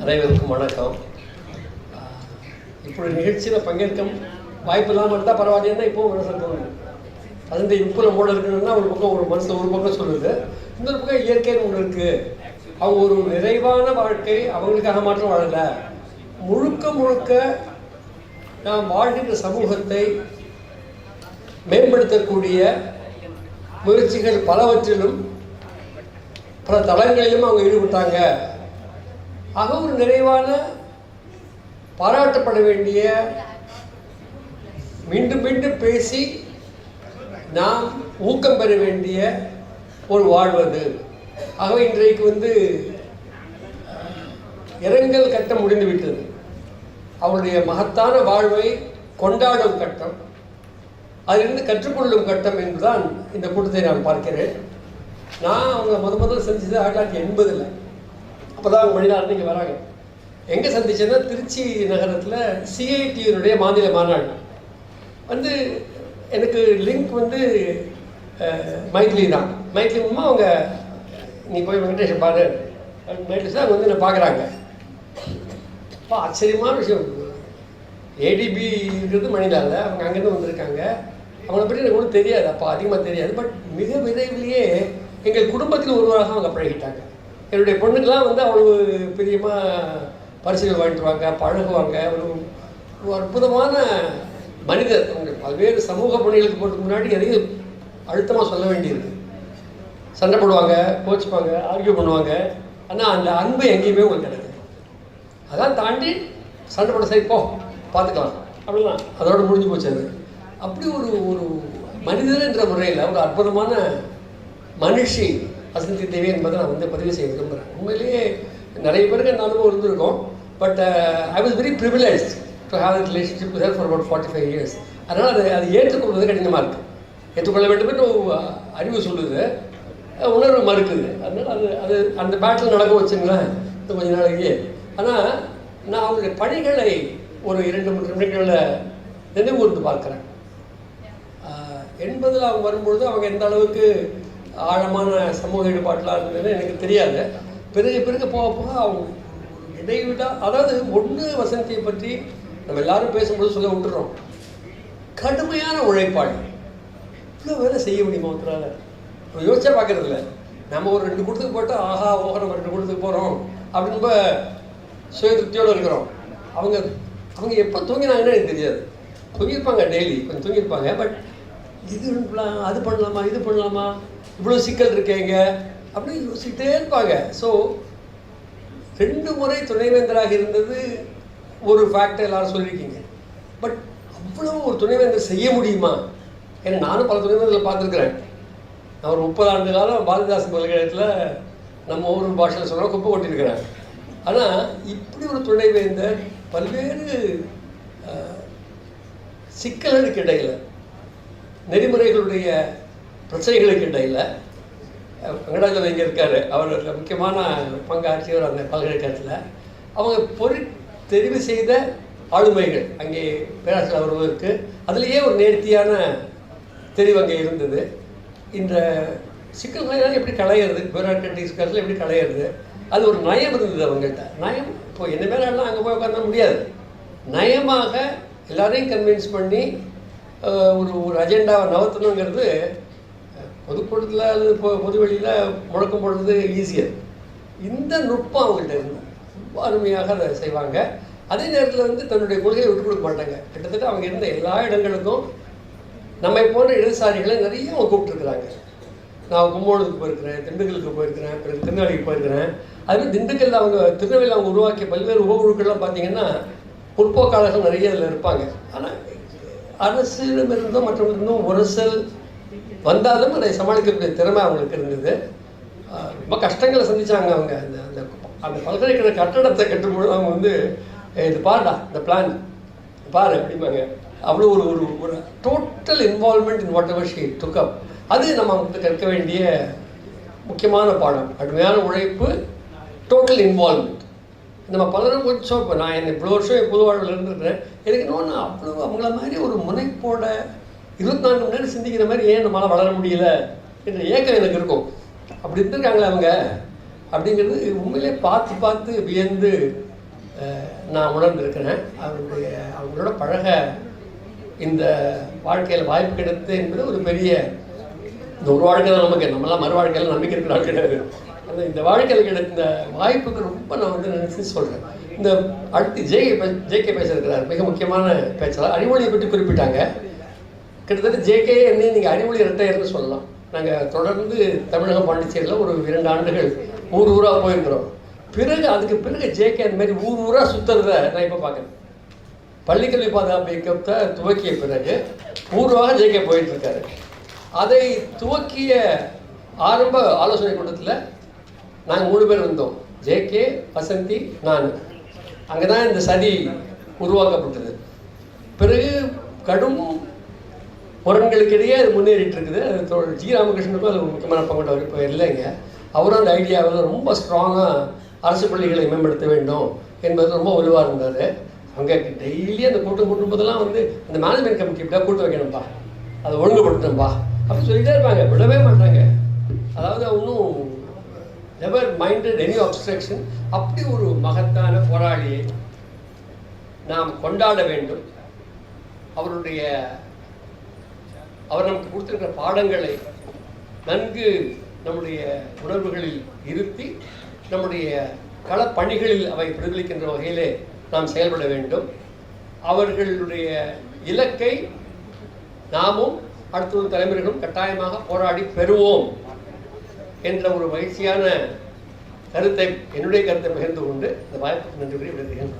அனைவருக்கும் வணக்கம். இப்படி நிகழ்ச்சியில் பங்கேற்க வாய்ப்பு இல்லாமல் இருந்தால் பரவாயில்லைன்னா இப்போவும் மனசில் தோணுது. அது இந்த இப்போ மூட இருக்கணும்னா ஒரு பக்கம் ஒரு மனசில் ஒரு பக்கம் சொல்லுது, இன்னொரு பக்கம் இயற்கைன்னு ஒன்று இருக்குது. அவங்க ஒரு நிறைவான வாழ்க்கை அவங்களுக்காக மாற்றம் வாழலை, முழுக்க முழுக்க நாம் வாழ்கின்ற சமூகத்தை மேம்படுத்தக்கூடிய முயற்சிகள் பலவற்றிலும் பல தளங்களிலும் அவங்க ஈடுபட்டாங்க. ஆக ஒரு நிறைவான பாராட்டப்பட வேண்டிய, மீண்டும் மீண்டும் பேசி நாம் ஊக்கம் பெற வேண்டிய ஒரு வாழ்வது. ஆகவே இன்றைக்கு இரங்கல் கட்டம் முடிந்துவிட்டது. அவருடைய மகத்தான வாழ்வை கொண்டாடும் கட்டம், அதிலிருந்து கற்றுக்கொள்ளும் கட்டம் என்றுதான் இந்த கூட்டத்தை நான் பார்க்கிறேன். நான் அவங்க முதல் சந்திச்சது 1980. அப்போ தான் அவங்க மணிநாள் இங்கே வராங்க. எங்கே சந்திச்சேன்னா திருச்சி நகரத்தில் சிஐடியினுடைய மாநில மாநாடு. எனக்கு லிங்க் மைத்லி தான். மைத்லி மூலமாக அவங்க நீ போய் வெங்கடேஷன் பாரு மைத்லி தான் அவங்க என்னை பார்க்குறாங்க. அப்போ ஆச்சரியமான விஷயம், ஏடிபி இருக்கிறது மணிலால், அவங்க அங்கேருந்து வந்திருக்காங்க. அவங்கள பற்றி எனக்கு ஒன்றும் தெரியாது, அப்போ அதிகமாக தெரியாது. பட் மிக விரைவிலேயே எங்கள் குடும்பத்தில் ஒருவராக அவங்க பழகிட்டாங்க. என்னுடைய பொண்ணுக்கெலாம் அவ்வளவு பிரியமாக பரிசுகள் வாங்கிட்டு வாங்க, பழகுவாங்க. ஒரு அற்புதமான மனிதர். அவங்க பல்வேறு சமூக பணிகளுக்கு போகிறதுக்கு முன்னாடி எதையும் அழுத்தமாக சொல்ல வேண்டியிருக்கு. சண்டை போடுவாங்க, கோச்சிப்பாங்க, ஆர்கியூ பண்ணுவாங்க. ஆனால் அந்த அன்பு எங்கேயுமே உங்களுக்கு கிடையாது. அதான் தாண்டி சண்டை போட சரி போ பார்த்துக்கலாம் அப்படிலாம் அதோடு முடிஞ்சு போச்சு. அது அப்படி ஒரு மனிதர் என்ற முறையில் ஒரு அற்புதமான மனுஷி வசந்தி தேவி என்பதை நான் பதிவு செய்ய விரும்புகிறேன். உண்மையிலேயே நிறைய பேருக்கு அந்த அனுபவம் இருந்திருக்கும். But I was very privileged to have a relationship with her for about 45 years. அதனால் அது ஏற்றுக்கொள்வது கடினமாக இருக்குது. ஏற்றுக்கொள்ள வேண்டும் என்று அறிவு சொல்லுது, உணர்வு மறுக்குது. அதனால் அது அந்த பேட்டில் நடக்க வச்சுங்களேன் இந்த கொஞ்ச நாளைக்கு. ஆனால் நான் அவங்களுடைய பணிகளை ஒரு 2-3 நிமிடங்களில் நினைவுகூர்ந்து பார்க்குறேன். 80 அவங்க வரும்பொழுது அவங்க எந்த அளவுக்கு ஆழமான சமூக ஈடுபாட்டெலாம் இருந்ததுன்னு எனக்கு தெரியாது. பிறகு போக அவங்க இடைவிடா, அதாவது ஒன்று வசந்தியை பற்றி நம்ம எல்லாரும் பேசும்போது சொல்ல விட்டுறோம், கடுமையான உழைப்பாளி. இவ்வளோ வேலை செய்ய முடியுமா ஒருத்தரால்? யோசிச்சா பார்க்கறது இல்லை. நம்ம ஒரு 2 கூட்டத்துக்கு போட்டால் ஆஹா ஓஹோ நம்ம 2 கூட்டத்துக்கு போகிறோம் அப்படின்னு ரொம்ப சுய திருப்தியோடு இருக்கிறோம். அவங்க எப்போ தூங்கினாங்கன்னு எனக்கு தெரியாது. தூங்கியிருப்பாங்க, டெய்லி கொஞ்சம் தூங்கியிருப்பாங்க. பட் அது பண்ணலாமா இது பண்ணலாமா, இவ்வளோ சிக்கல் இருக்கேங்க அப்படின்னு யோசிச்சுட்டே இருப்பாங்க. ஸோ 2 முறை துணைவேந்தராக இருந்தது ஒரு ஃபேக்டர் எல்லாரும் சொல்லியிருக்கீங்க. பட் அவ்வளோ ஒரு துணைவேந்தர் செய்ய முடியுமா? ஏன்னா நானும் பல துணைவேந்தர்களை பார்த்துருக்குறேன். நான் ஒரு 30 ஆண்டு காலம் பாரதிதாசன் பல்கலைக்கழகத்தில் நம்ம ஊர் பாஷையில் சொன்னால் குப்பை கொட்டியிருக்கிறேன். ஆனால் இப்படி ஒரு துணைவேந்தர் பல்வேறு சிக்கல்களுக்கு இடையில், நெறிமுறைகளுடைய பிரச்சனைகளுக்கு இடையில், வெங்கடாஜலம் இங்கே இருக்கார், அவர் முக்கியமான பங்காற்றியவர் அந்த பல்கலைக்கழகத்தில். அவங்க தெரிவு செய்த ஆளுமைகள் அங்கே பேராசிரியர் வருவதற்கு அதுலேயே ஒரு நேர்த்தியான தெரிவு அங்கே இருந்தது. இந்த சிக்கல்களைலாம் எப்படி களையிறது, பியூரோக்ராட்டிக் சிக்கல்கள் எப்படி களையிறது, அது ஒரு நயம் இருந்தது அவங்கள்ட்ட. நயம் இப்போ என்ன மேலாம் அங்கே போய் உட்கார முடியாது. நயமாக எல்லாரையும் கன்வின்ஸ் பண்ணி ஒரு அஜெண்டாவை நகர்த்தணுங்கிறது பொதுக்கூட்டத்தில் அல்லது பொதுவெளியில் முழக்கம் போடுறது ஈஸியர். இந்த நுட்பம் அவங்கள்ட்ட இருந்தது. ரொம்ப அருமையாக அதை செய்வாங்க. அதே நேரத்தில் தன்னுடைய கொள்கையை விட்டு கொடுக்க மாட்டாங்க. கிட்டத்தட்ட அவங்க இருந்த எல்லா இடங்களுக்கும் நம்மை போன்ற இடதுசாரிகளை நிறைய அவங்க கூப்பிட்டுருக்குறாங்க. நான் கும்போணத்துக்கு போயிருக்கிறேன், திண்டுக்கலுக்கு போயிருக்கிறேன், பிறகு திருநெல்வேலிக்கு போயிருக்கிறேன். அதுமாதிரி திண்டுக்கல்ல திருநெல்வேலியில் அவங்க உருவாக்கிய பல்வேறு உபகுழுக்கள்லாம் பார்த்தீங்கன்னா முற்போக்காளர்கள் நிறைய அதில் இருப்பாங்க. ஆனால் அரசிடமிருந்தும் மற்றவர்களிருந்தும் உரசல் வந்தாலும் அதை சமாளிக்கக்கூடிய திறமை அவங்களுக்கு இருந்தது. ரொம்ப கஷ்டங்களை சந்தித்தாங்க அவங்க. அந்த பல்கலைக்கழக கட்டடத்தை கட்டும்பொழுது அவங்க இது பாருடா இந்த பிளான் பாரு அப்படிம்பாங்க. அவ்வளோ ஒரு total involvement in whatever she took up. அது நம்ம அவங்களுக்கு கற்க வேண்டிய முக்கியமான பாடம். கடுமையான உழைப்பு, டோட்டல் இன்வால்மெண்ட். நம்ம பலரும் கொஞ்சம் இப்போ நான் இவ்வளோ வருஷம் பொது வாழ்வில் இருந்துருக்கிறேன். எனக்கு இன்னொன்று அவ்வளோ அவங்கள மாதிரி ஒரு முனைப்போட 24 மணி நேரம் சிந்திக்கிற மாதிரி ஏன் நம்மளால் வளர முடியல என்ற ஏக்கம் எனக்கு இருக்கும். அப்படி இருந்திருக்காங்களே அவங்க அப்படிங்கிறது உண்மையிலே பார்த்து வியந்து நான் உணர்ந்திருக்கிறேன். அவங்களோட பழக இந்த வாழ்க்கையில் வாய்ப்பு கிடைத்து என்பது ஒரு பெரிய, இந்த ஒரு வாழ்க்கை தான் நமக்கு, நம்மளாம் மறு வாழ்க்கையில் நம்பிக்கை இருக்கிற ஆள் கிடையாது. அந்த இந்த வாழ்க்கையில் கிடைத்த வாய்ப்புக்கு ரொம்ப நான் வந்து நினைச்சு சொல்கிறேன். இந்த அடுத்து ஜேகே பேசியிருக்கிறார், மிக முக்கியமான பேச்சாளர். அறிவொளியை பற்றி குறிப்பிட்டாங்க. கிட்டத்தட்ட ஜேகே என்ன நீங்கள் அறிவொளி இரட்டையர்னு சொல்லலாம். நாங்கள் தொடர்ந்து தமிழகம் பாண்டிச்சேரியில் ஒரு 2 ஆண்டுகள் ஊராக போயிருக்கிறோம். அதுக்கு பிறகு ஜேகே அந்த மாதிரி ஊராக சுற்றுறத நான் இப்போ பார்க்குறேன். பள்ளிக்கல்வி பாதுகாப்பு இயக்கத்தை துவக்கிய பிறகு ஊராக ஜேகே போயிட்டுருக்காரு. அதை துவக்கிய ஆரம்ப ஆலோசனை கூட்டத்தில் நாங்கள் 3 பேர் இருந்தோம். ஜேகே, வசந்தி, நான். அங்கே தான் இந்த சதி உருவாக்கப்பட்டது. பிறகு கடும் முரண்களுக்கிடையே அது முன்னேறிட்டு இருக்குது. அது ஜி ராமகிருஷ்ணனுக்கும் அது முக்கியமான பங்கு. அவர் இப்போ இல்லைங்க. அவரும் அந்த ஐடியாவில் ரொம்ப ஸ்ட்ராங்காக அரசு பள்ளிகளை மேம்படுத்த வேண்டும் என்பது ரொம்ப வலுவாக இருந்தார். அங்கே டெய்லி அந்த கூட்டம் போதெல்லாம் வந்து அந்த மேனேஜ்மெண்ட் கமிட்டி இப்படியா கூட்டம் வைக்கணும்ப்பா, அதை ஒழுங்குபடுத்தணும்ப்பா அப்படின்னு சொல்லிகிட்டே இருப்பாங்க, விடவே மாட்டாங்க. அதாவது ஒன்றும் நெவர் மைண்டட் எனி அப்ஸ்ட்ரக்ஷன். அப்படி ஒரு மகத்தான போராளியை நாம் கொண்டாட வேண்டும். அவர் நமக்கு கொடுத்திருக்கிற பாடங்களை நன்கு நம்முடைய உணர்வுகளில் இருத்தி நம்முடைய களப்பணிகளில் அவை பிரதிபலிக்கின்ற வகையிலே நாம் செயல்பட வேண்டும். அவர்களுடைய இலக்கை நாமும் அடுத்த தலைமுறைகளும் கட்டாயமாக போராடி பெறுவோம் என்ற ஒரு மகிழ்ச்சியான கருத்தை, என்னுடைய கருத்தை பகிர்ந்து கொண்டு இந்த வாய்ப்புக்கு நன்றி கூறி விடுகிறேன்.